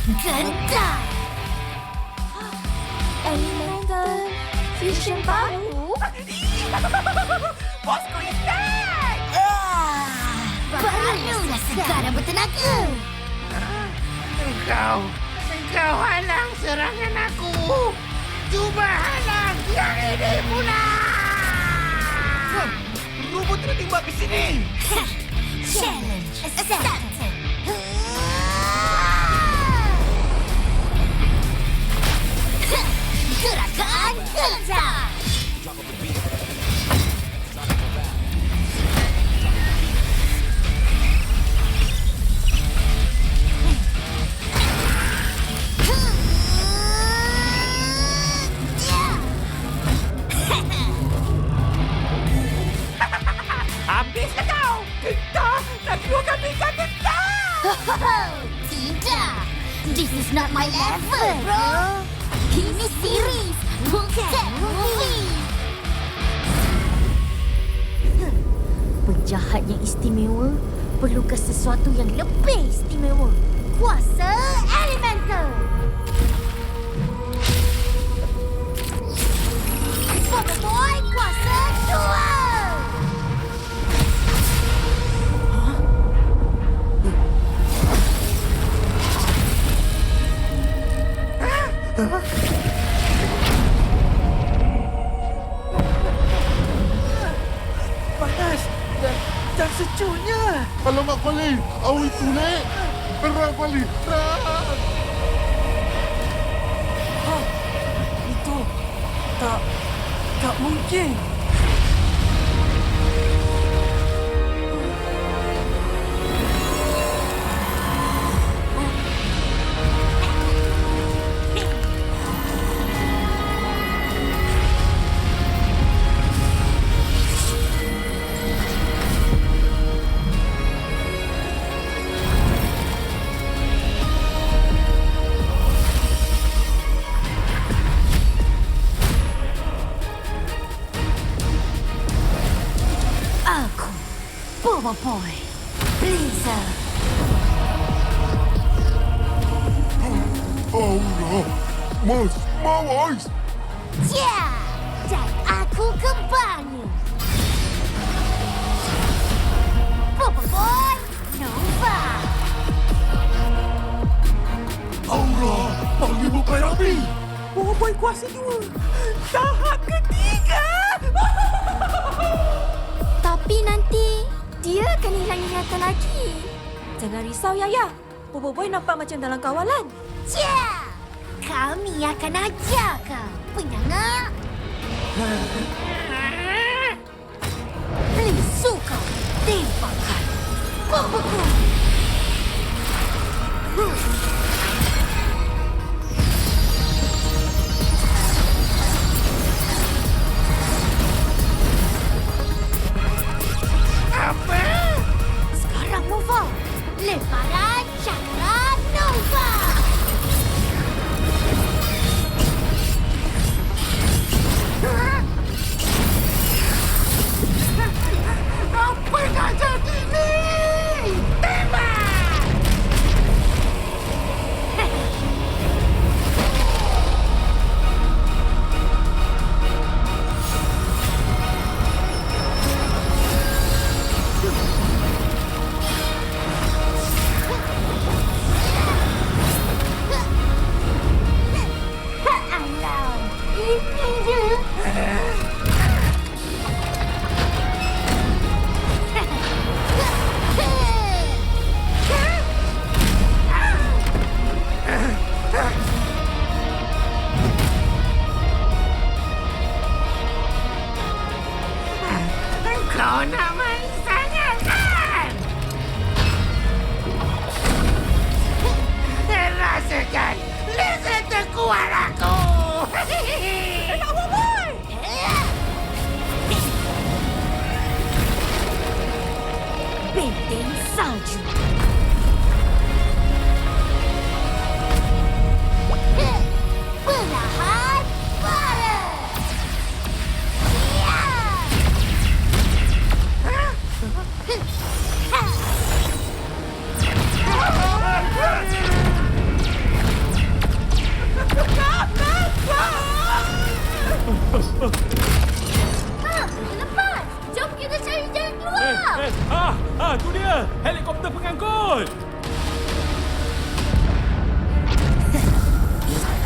Gentar! Elemental fusion baru. Bosku instan! Barulah segera bertenaga! Engkau halang serangan aku. Cuba halang yang ini pula. Robot tertembak ke sini. Challenge accepted! Gerakan gentar! Habislah kau. Gentar. Nak keluarkan bintang gentar. Tidak! This is not my level, bro! Ini series, bukan movie! Penjahat yang istimewa perlukan sesuatu yang lebih istimewa. Kuasa elemental! Papa Boy kuasa 2! Panas dan sejuknya. Alamak, Fali! Awi tulik! Terang, Fali! Terang! Itu tak mungkin. Aku, Boba Boy, Blizzard. Aura! Mas! Mawais! Ya, dan aku kembali. Boba Boy, Nova. Aura! Panggil bukai api! Oh boy kuasa 2. Tahap ketiga. Tapi nanti dia akan hilang ingatan lagi. Jangan risau, Yaya. Bobo Boy nampak macam dalam kawalan. Ya, kami akan ajar kau, penyangak. Lisu kau, tembakan. Boboku. Apa? Sekarang Nova. Lemparan cakra Nova. Apa nak jadi ni? Tembak!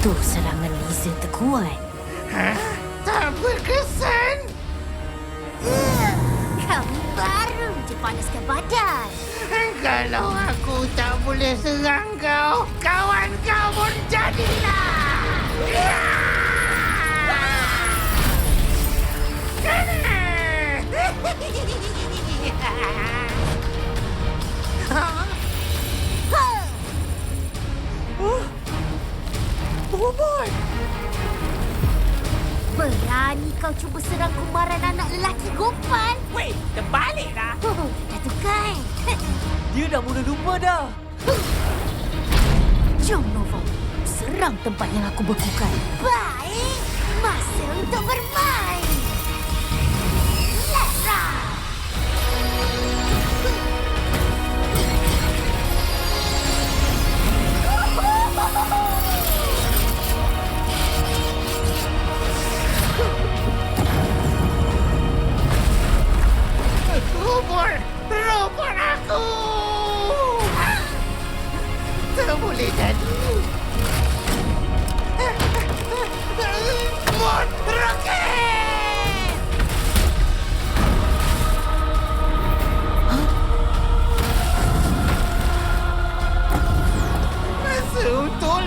Itu serangan laser terkuat. Tak berkesan. Kami baru je panaskan badan. Kalau aku tak boleh serang kau, kawan kau pun jadilah. Boboiboy! Berani kau cuba serang kumaran anak lelaki Gopal? Weh, terbaliklah. Dah tukar. Dia dah mula lupa dah. Jom Nova, serang tempat yang aku bekukan. Baik, masa untuk bermain. Let's run! Robot aku. Tak boleh jadi. Mod roket. Masa untuk